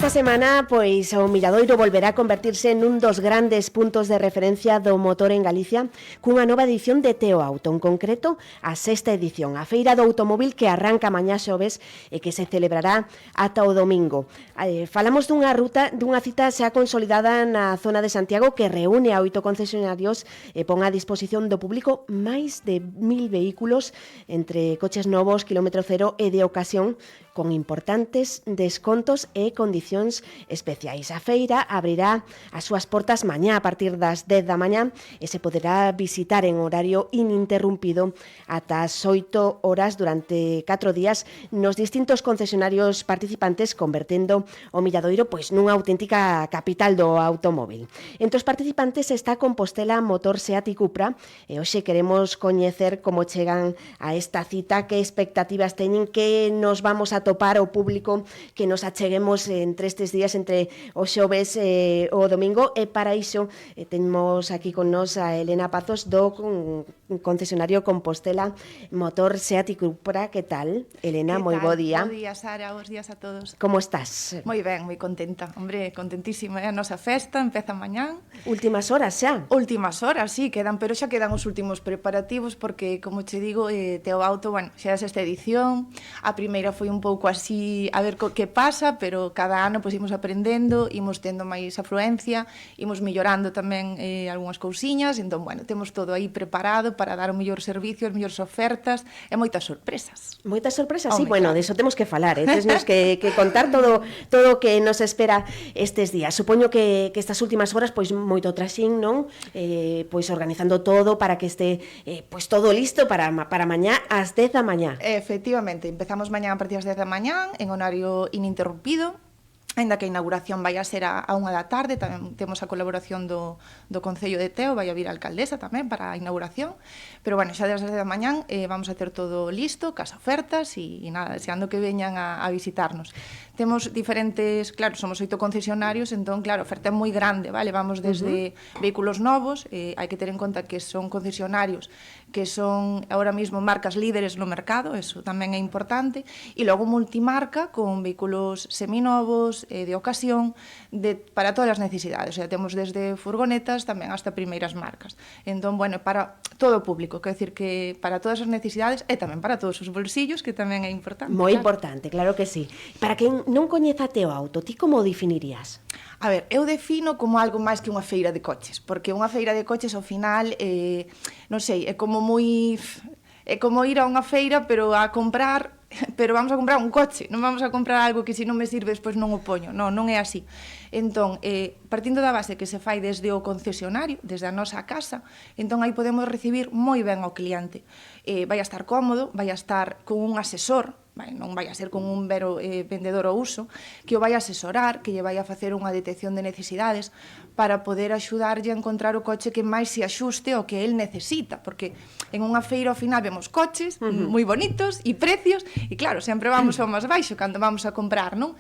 Esta semana, pois, o Milladoiro volverá a convertirse nun dos grandes puntos de referencia do motor en Galicia cunha nova edición de Teo Auto, en concreto a sexta edición, a Feira do Automóvil que arranca mañá xoves e que se celebrará ata o domingo. Falamos dunha cita xa consolidada na zona de Santiago que reúne a 8 concesionarios e pon a disposición do público máis de 1000 vehículos entre coches novos, kilómetro cero e de ocasión, con importantes descontos e condicións especiais. A feira abrirá as súas portas mañá a partir das 10 da mañá e se poderá visitar en horario ininterrumpido ata as 8 horas durante 4 días nos distintos concesionarios participantes, convertendo o Milladoiro pois nunha auténtica capital do automóvil. Entre os participantes está Compostela, Motor, Seat e Cupra e hoxe queremos coñecer como chegan a esta cita, que expectativas teñen, que nos vamos a topar o público que nos acheguemos entre estes días, entre o xoves e o domingo, e para iso temos aquí con nos a Elena Pazos do concesionario Compostela, Motor, Seat e Cupra. Que tal, Elena? Moi bo día. Bo día, Sara, bos días a todos. Como estás? Moi ben, moi contenta, hombre, contentísima. A nosa festa empeza mañán. Últimas horas xa? Últimas horas, sí, pero xa quedan os últimos preparativos porque, como che digo, Teo Auto, bueno, xa é esta edición. A primeira foi un pouco así, a ver que pasa, pero cada ano pois imos aprendendo, imos tendo máis afluencia, imos mellorando tamén algunhas cousiñas, entón, bueno, temos todo aí preparado para dar o mellor servicio, as mellores ofertas e moitas sorpresas. Moitas sorpresas, sí, bueno, de iso temos que falar, temos que contar todo o que nos espera estes días. Supoño que estas últimas horas, pois, moito traxín, non? Pois organizando todo para que este pois todo listo para mañá ás 10 da mañá. Efectivamente, empezamos mañá a partir das 10 da mañán en horario ininterrumpido, aínda que a inauguración vai a ser a 1 da tarde. Tamén temos a colaboración do Concello de Teo, vai a vir a alcaldesa tamén para a inauguración, pero bueno, xa desde as 10 da mañán vamos a ter todo listo, cas ofertas e nada, deseando que veñan a visitarnos. Temos diferentes, claro, somos 8 concesionarios, entón, claro, a oferta é moi grande, vale? Vamos desde vehículos novos, hai que ter en conta que son concesionarios que son ahora mismo marcas líderes no mercado, eso tamén é importante, e logo multimarca con vehículos seminovos, de ocasión, para todas as necesidades, o sea, temos desde furgonetas tamén hasta primeiras marcas. Entón, bueno, para todo o público, quero dicir que para todas as necesidades e tamén para todos os bolsillos, que tamén é importante. Moi importante, claro que sí. Para quen non coñeza Teo Auto, ti como o definirías? A ver, eu defino como algo máis que unha feira de coches, porque unha feira de coches ao final, non sei, é como moi... É como ir a unha feira, pero a comprar, pero vamos a comprar un coche, non vamos a comprar algo que se non me sirve despois non o poño, non é así. Entón, partindo da base que se fai desde o concesionario, desde a nosa casa, entón aí podemos recibir moi ben ao cliente. Vai a estar cómodo, vai a estar con un asesor, non vai a ser con un vero vendedor ao uso, que o vai a asesorar, que lle vai a facer unha detección de necesidades para poder axudarlle a encontrar o coche que máis se axuste ao que el necesita, porque en unha feira ao final vemos coches moi bonitos e precios, e claro, sempre vamos ao máis baixo cando vamos a comprar, non?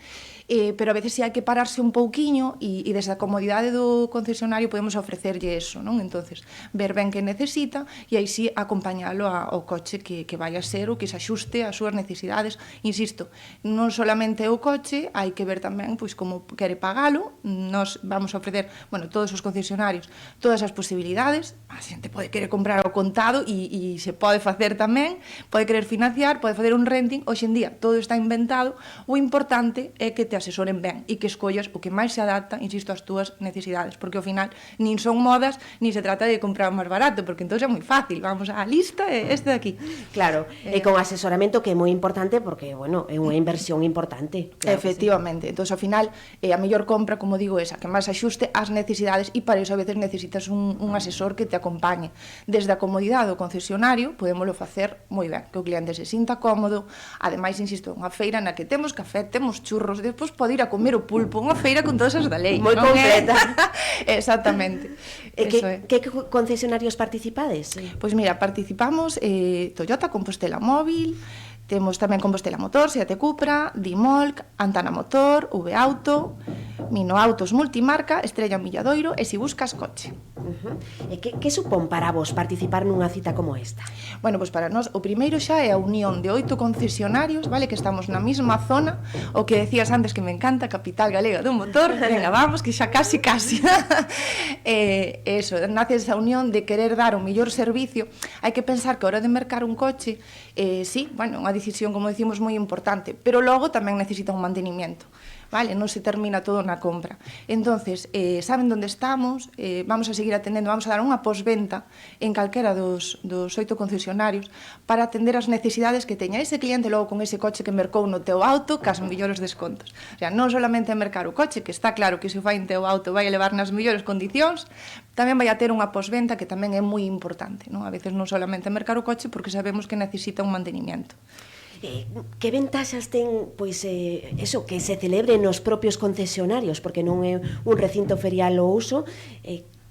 Pero a veces si hai que pararse un pouquiño e desde a comodidade do concesionario podemos ofrecerlle eso, non? Entonces, ver ben que necesita e aí si acompañalo ao coche que vai a ser o que se axuste ás súas necesidades. Insisto, non solamente o coche, hai que ver tamén pois como quere pagalo. Nos vamos a ofrecer, bueno, todos os concesionarios, todas as posibilidades. A xente pode querer comprar ao contado e se pode facer tamén, pode querer financiar, pode facer un renting. Hoxe en día todo está inventado. O importante é que te asesoren ben e que escollas o que máis se adapta, insisto, ás túas necesidades, porque ao final nin son modas, nin se trata de comprar máis barato, porque entón é moi fácil, vamos á lista e este de aquí. Claro, e con asesoramento, que é moi importante porque, bueno, é unha inversión importante. Claro. Efectivamente, entón ao final a mellor compra, como digo, esa que máis axuste ás necesidades, e para iso a veces necesitas un asesor que te acompañe. Desde a comodidade do concesionario podémolo facer moi ben, que o cliente se sinta cómodo. Ademais, insisto, unha feira na que temos café, temos churros, despois pode ir a comer o pulpo, unha feira con todas as da lei. Moi completa. Exactamente. Que concesionarios participades? Pois mira, participamos Toyota, Compostela Móvil, temos tamén Compostela Motor, Seat Cupra, Dimolc, Antana Motor, V Auto, Minoautos multimarca, Estrella Milladoiro e si buscas coche. E que supón para vos participar nunha cita como esta? Bueno, pois para nós o primeiro xa é a unión de 8 concesionarios, vale, que estamos na mesma zona, o que decías antes que me encanta, capital galega do motor, venga, vamos, que xa casi. Eso, nace esa unión de querer dar o mellor servicio. Hai que pensar que a hora de mercar un coche, sí, bueno, unha decisión, como decimos, moi importante, pero logo tamén necesita un mantenimiento. Vale, non se termina todo na compra. Entonces, saben onde estamos, vamos a seguir atendendo, vamos a dar unha posventa en calquera dos 8 concesionarios para atender as necesidades que teña ese cliente logo con ese coche que mercou no teu auto, cas mellores descontos. O sea, non solamente mercar o coche, que está claro que se o fai en teu auto vai a levar nas mellores condicións, tamén vai a ter unha posventa que tamén é moi importante, non? A veces non solamente mercar o coche porque sabemos que necesita un mantenimiento. Que ventaxas ten, pois, eso, que se celebre nos propios concesionarios, porque non é un recinto ferial ou uso,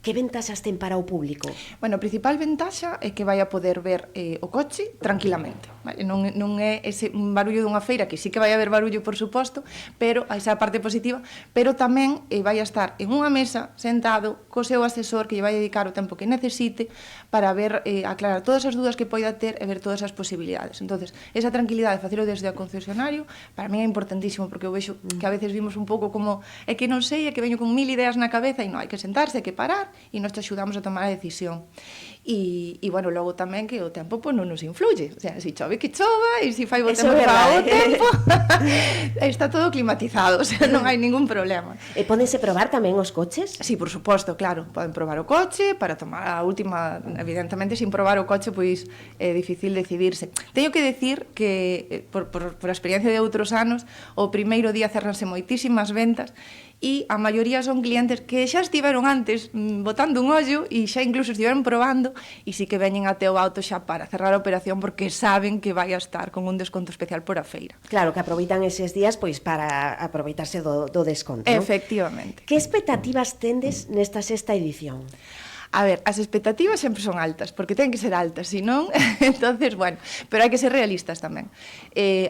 que ventaxas ten para o público? Bueno, a principal ventaxa é que vai a poder ver o coche tranquilamente, vale? Non é ese barullo dunha feira, que sí que vai haber barullo, por suposto, pero esa é a parte positiva, pero tamén vai a estar en unha mesa, sentado, co seu asesor, que lle vai dedicar o tempo que necesite para ver, aclarar todas as dúdas que poida ter e ver todas as posibilidades. Entonces, esa tranquilidade de facelo desde o concesionario, para mí é importantísimo, porque eu vexo que a veces vimos un pouco como é que non sei, é que veño con 1000 ideas na cabeza e non, hai que sentarse, hai que parar, e nos te axudamos a tomar a decisión. E bueno, logo tamén que o tempo non nos influye, o sea, se chove que chova e se fai bo tempo para o tempo está todo climatizado, o sea, non hai ningún problema. E pódense probar tamén os coches? Sí, por suposto, claro, poden probar o coche para tomar a última, evidentemente sin probar o coche pois é difícil decidirse. Teño que decir que por a experiencia de outros anos, o primeiro día cerranse moitísimas ventas e a maioría son clientes que xa estiveron antes botando un ollo e xa incluso estiveron probando e sí que veñen a teu auto xa para cerrar a operación porque saben que vai a estar con un desconto especial por a feira. Claro, que aproveitan eses días pois para aproveitarse do desconto, non? Efectivamente. Que expectativas tendes nesta sexta edición? A ver, as expectativas sempre son altas, porque ten que ser altas, senón, entonces, bueno, pero hai que ser realistas tamén.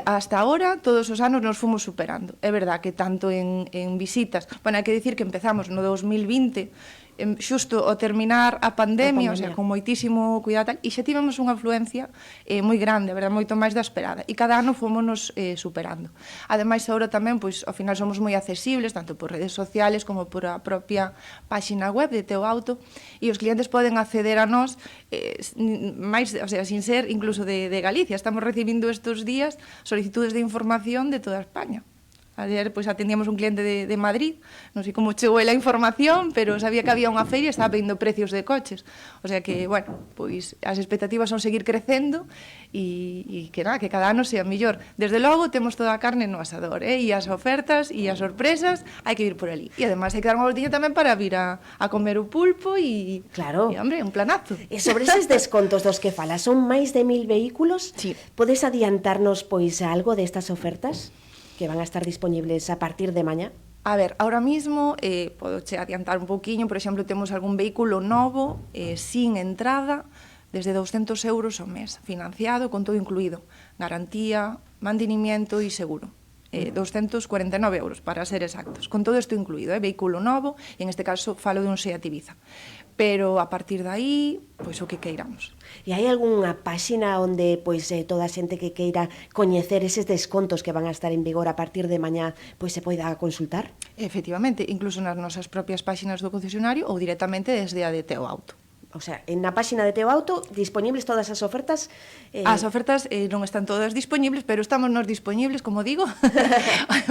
Hasta ahora, todos os anos nos fomos superando. É verdad que tanto en visitas, bueno, hai que dicir que empezamos no 2020, xusto ao terminar a pandemia, o sea, con moitísimo cuidado tal, e xa tivemos unha afluencia moi grande, a verdade, moito máis da esperada, e cada ano fomos superando. Ademais, agora tamén, pois, ao final somos moi accesibles, tanto por redes sociales como por a propia páxina web de Teu Auto, e os clientes poden acceder a nós máis, o sea, sin ser incluso de Galicia. Estamos recibindo estes días solicitudes de información de toda España. Ayer pois atendíamos un cliente de Madrid, non sei como chegou a información, pero sabía que había unha feira e estaba pedindo precios de coches. O sea que, bueno, pois as expectativas son seguir crecendo e que nada, que cada ano sea mellor. Desde logo temos toda a carne no asador, e as ofertas e as sorpresas hai que ir por ali. E ademais hai que dar unha voltiña tamén para vir a comer o pulpo e, claro. E hombre, un planazo. E sobre eses descontos dos que falas, son máis de 1000 vehículos? Sí. Podes adiantarnos pois algo destas ofertas que van a estar disponibles a partir de mañá? A ver, ahora mismo, podo che adiantar un pouquiño, por exemplo, temos algún vehículo novo, sin entrada, desde 200 euros ao mes, financiado, con todo incluído, garantía, mantenimiento e seguro. 249 euros, para ser exactos, con todo isto incluído, vehículo novo, e en este caso falo de un Seat Ibiza. Pero a partir de aí, pois o que queiramos. E hai algunha páxina onde pois toda a xente que queira coñecer eses descontos que van a estar en vigor a partir de mañá, pois se poida consultar? Efectivamente, incluso nas nosas propias páxinas do concesionario ou directamente desde a de Teu Auto. O sea, en na páxina de Teu Auto disponibles todas as ofertas? As ofertas non están todas disponibles, pero estamos nos disponibles, como digo,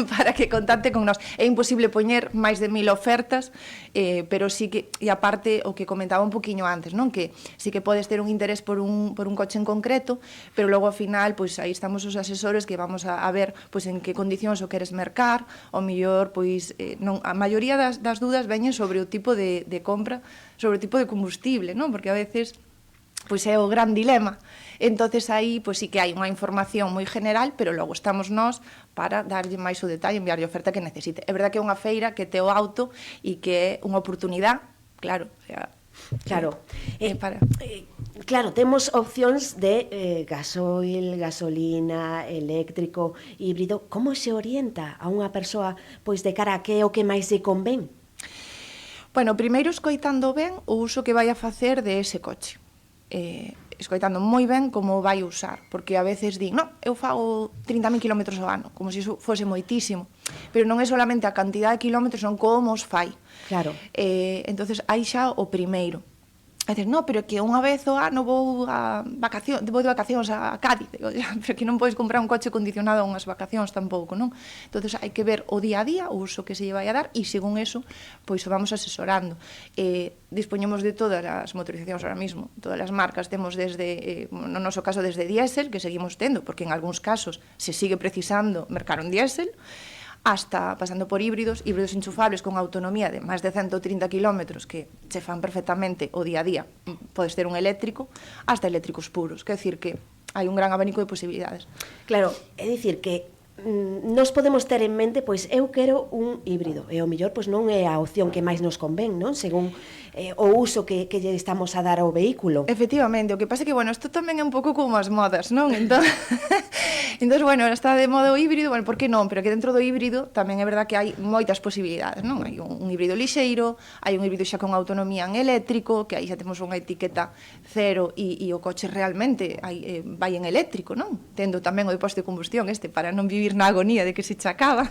para que contacte con nós. É imposible poñer máis de 1000 ofertas, pero sí que, e aparte, o que comentaba un poquinho antes, non? Que sí que podes ter un interés por un coche en concreto, pero logo ao final, pois aí estamos os asesores que vamos a ver pois en que condicións o queres mercar, o mellor, pois, non, a maioría das dúdas veñen sobre o tipo de compra, sobre o tipo de combustible, non? Porque a veces pois é o gran dilema. Entonces aí pois sí que hai unha información moi general, pero logo estamos nós para darlle máis o detalle, enviarlle a oferta que necesite. É verdad que é unha feira que Teu Auto e que é unha oportunidade, claro, o sea, Claro. Para... Claro, temos opcións de gasoil, gasolina, eléctrico, híbrido. Como se orienta a unha persoa pois de cara a que é o que máis se convén? Bueno, primeiro escoitando ben o uso que vai a facer de ese coche. Escoitando moi ben como vai usar, porque a veces din, non, eu fago 30.000 km ao ano, como se iso fose moitísimo, pero non é solamente a cantidad de kilómetros, son como os fai. Claro. Entonces, hai xa o primeiro. A dices, no, pero que unha vez o ano vou de vacacións a Cádiz. Digo, pero que non podes comprar un coche condicionado a unhas vacacións tampouco, non? Entonces hai que ver o día a día, o uso que se lle vai a dar, e según eso, pois o vamos asesorando. Dispoñemos de todas as motorizacións ahora mismo, todas as marcas, temos desde, no noso caso, desde diésel, que seguimos tendo, porque en algúns casos se sigue precisando mercar un diésel, hasta pasando por híbridos enchufables con autonomía de máis de 130 km que se fan perfectamente o día a día, podes ter un eléctrico, hasta eléctricos puros, quer decir que hai un gran abanico de posibilidades. Claro, é dicir que nos podemos ter en mente, pois eu quero un híbrido, e o mellor pois non é a opción que máis nos convén, non? Según o uso que lle estamos a dar ao vehículo. Efectivamente, o que pasa é que, bueno, isto tamén é un pouco como as modas, non? Entón, bueno, está de moda o híbrido, bueno, por que non? Pero que dentro do híbrido tamén é verdad que hai moitas posibilidades, non? Hai un híbrido lixeiro, hai un híbrido xa con autonomía en eléctrico, que aí xa temos unha etiqueta cero e o coche realmente vai en eléctrico, non? Tendo tamén o depósito de combustión para non vivir na agonía de que se chacaba.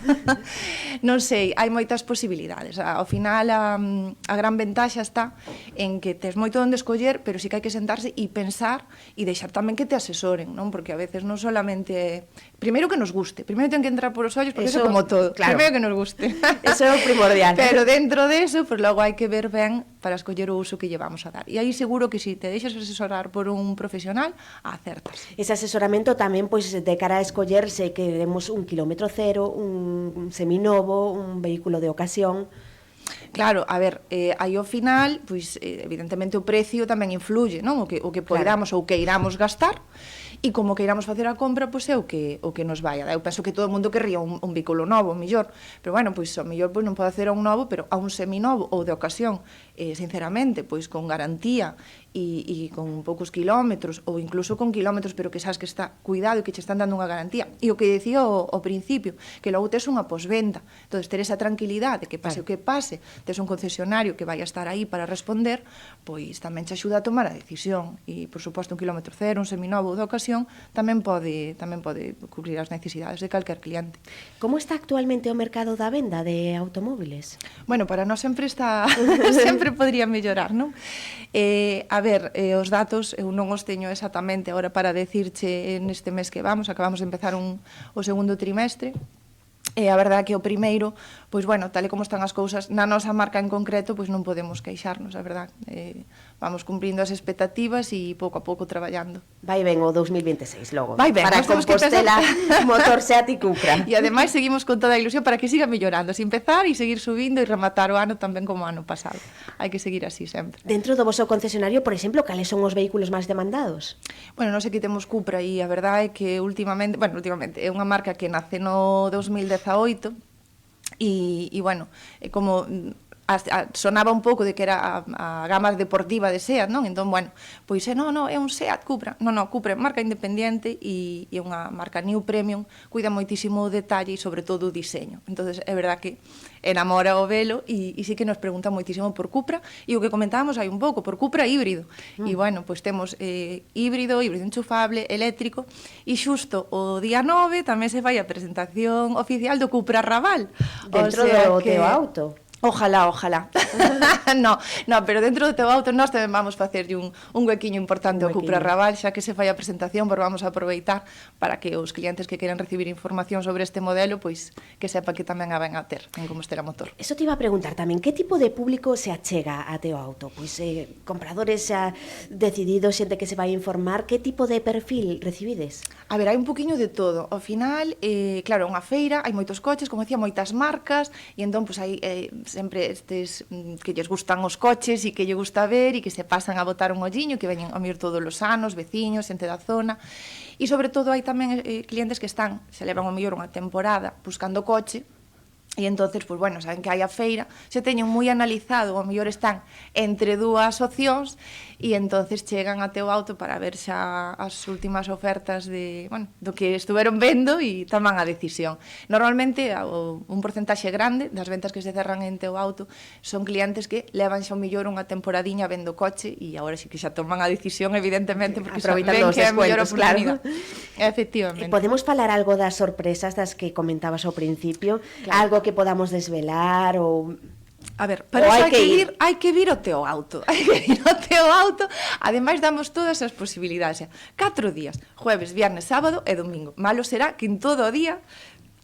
Non sei, hai moitas posibilidades. Ao final, a gran ventaxa está en que tes moito onde escoller, pero sí que hai que sentarse e pensar e deixar tamén que te asesoren, non? Porque a veces non solamente... Primeiro que nos guste, primeiro ten que entrar por os ollos, porque eso é como todo, claro. Primeiro que nos guste. Eso é o primordial. Pero dentro de eso, pues logo hai que ver ben para escoller o uso que lle vamos a dar. E aí seguro que si te deixas asesorar por un profesional, acertas. Ese asesoramento tamén, pois, de cara a escoller, se queremos un kilómetro cero, un seminovo, un vehículo de ocasión... Claro, a ver, aí ao final, pois, evidentemente o precio tamén influye, non? O que poidamos ou que iramos gastar, e como que iramos facer a compra, pois é o que nos vai a dar. Eu penso que todo o mundo querría un vehículo novo, mellor, pero bueno, pois ao mellor pois non pode hacer a un novo, pero a un seminovo ou de ocasión, sinceramente, pois con garantía e con poucos kilómetros, ou incluso con kilómetros, pero que sabes que está cuidado e que che están dando unha garantía. E o que decía ao principio, que logo tes unha posventa, entonces ter esa tranquilidade, que pase o que pase, tes un concesionario que vai a estar aí para responder, pois tamén te axuda a tomar a decisión. E, por suposto, un kilómetro cero, un seminovo de ocasión, tamén pode cubrir as necesidades de calquer cliente. Como está actualmente o mercado da venda de automóviles? Bueno, para nós sempre está... sempre podría mellorar, non? A ver, os datos eu non os teño exactamente agora para decirche neste mes que acabamos de empezar o segundo trimestre. E a verdade é que o primeiro, pois bueno, tal e como están as cousas, na nosa marca en concreto, pois non podemos queixarnos, a verdade. Vamos cumprindo as expectativas e pouco a pouco traballando. Vai ben o 2026 logo. Vai ben, para Compostela, motor Seat e Cupra. E ademais seguimos con toda a ilusión para que siga mellorando, sin empezar e seguir subindo e rematar o ano tamén como o ano pasado. Hai que seguir así sempre. Dentro do vosso concesionario, por exemplo, cales son os vehículos máis demandados? Bueno, non sei que temos Cupra e a verdade é que últimamente é unha marca que nace no 2018 e bueno, como sonaba un pouco de que era a gama deportiva de Seat, non? Entón, bueno, pois non, é un Seat Cupra. Non, Cupra é marca independiente e é unha marca new premium, cuida moitísimo o detalle e sobre todo o diseño. Entonces, é verdad que enamora o velo e sí que nos preguntan moitísimo por Cupra e o que comentábamos hai un pouco, por Cupra híbrido. E bueno, pois temos híbrido enchufable, eléctrico e xusto o día 9 tamén se fai a presentación oficial do Cupra Raval. Dentro do teu auto. Ojalá. no, pero dentro do teu auto nós tamén vamos facerlle un huequiño importante ao Cupra Raval, xa que se fai a presentación, pero vamos a aproveitar para que os clientes que queran recibir información sobre este modelo, pois que sepan que tamén a ven a ter en Compostela Motor. Eso te iba a preguntar tamén, que tipo de público se achega a teu auto? Pois compradores xa decididos, xente que se vai informar, que tipo de perfil recibides? A ver, hai un poquinho de todo. Ao final, claro, unha feira, hai moitos coches, como decía, moitas marcas, e entón, pois hai sempre estes que lles gustan os coches e que lle gusta ver e que se pasan a botar un olliño, que veñen a mir todos os anos, veciños, xente da zona. E sobre todo hai tamén clientes que están, se levan o mellor unha temporada buscando coche E entonces, pois, bueno, saben que hai a feira, se teñen moi analizado, ao mellor están entre dúas opcións, e entonces chegan a Teo Auto para ver xa as últimas ofertas de, bueno, do que estuveron vendo e toman a decisión. Normalmente, un porcentaxe grande das ventas que se cerran en Teo Auto son clientes que levan xa ao mellor unha temporadiña vendo coche e agora sí que xa toman a decisión, evidentemente, porque xa ven que é a mellor oportunidade. Claro. Efectivamente. Podemos falar algo das sorpresas das que comentabas ao principio? Claro. Algo que podamos desvelar ou... A ver, para iso hai que vir ao Teo Auto. Hai que vir ao Teo Auto. Ademais, damos todas as posibilidades. 4 días, jueves, viernes, sábado e domingo. Malo será que en todo o día,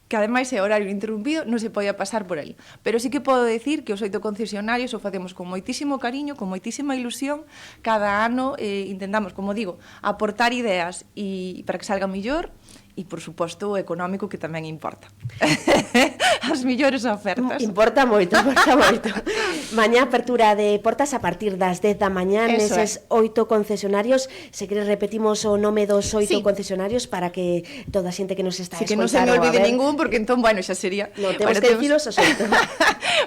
que ademais é horario interrumpido, non se podía pasar por ali. Pero sí que podo decir que os 8 concesionarios o facemos con moitísimo cariño, con moitísima ilusión. Cada ano intentamos, como digo, aportar ideas e para que salga mellor, e, por suposto, o económico, que tamén importa. As millores ofertas. Importa moito, importa moito. Mañá apertura de portas a partir das 10 da mañá neses 8 concesionarios. Se queres repetimos o nome dos 8 concesionarios para que toda a xente que nos está que escoitando... non se me olvide ningún, porque entón, bueno, xa sería... No, temos que deciros os 8.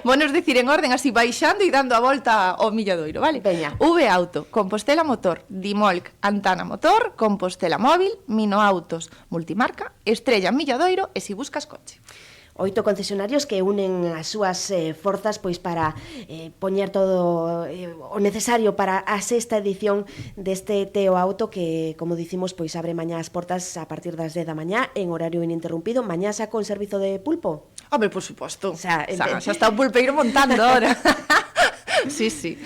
Vamos decir en orden, así baixando e dando a volta ao Milladoiro, vale? Veña. V Auto, Compostela Motor, Dimolc, Antana Motor, Compostela Móvil, Mino Autos, Multimarca, Estrella Milladoiro e si buscas coche. 8 concesionarios que unen as súas forzas pois para poñer todo o necesario para a sexta edición deste Teo Auto que, como dicimos, pois abre mañá as portas a partir das 10 da mañá en horario ininterrumpido. Mañá xa con servizo de pulpo? Hombre, por suposto. Xa está o pulpeiro montando ahora. Sí, sí.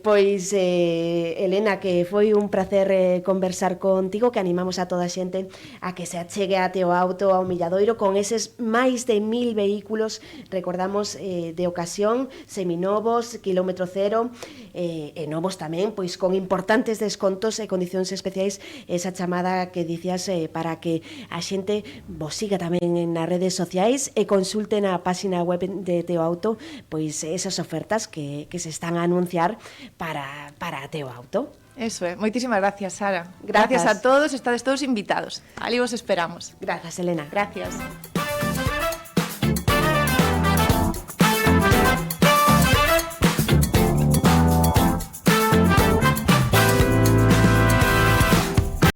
Pois, Elena, que foi un placer conversar contigo, que animamos a toda a xente a que se achegue a Teo Auto, ao Milladoiro, con eses máis de 1000 vehículos, recordamos, de ocasión, seminovos, kilómetro cero, e novos tamén, pois con importantes descontos e condicións especiais, esa chamada que dicías para que a xente vos siga tamén nas redes sociais e consulte na página web de Teo Auto, pois esas ofertas que se están a anunciar para Teo Auto. Eso é. Moitísimas gracias, Sara. Gracias a todos, estades todos invitados. Ali vos esperamos. Gracias, Elena. Gracias.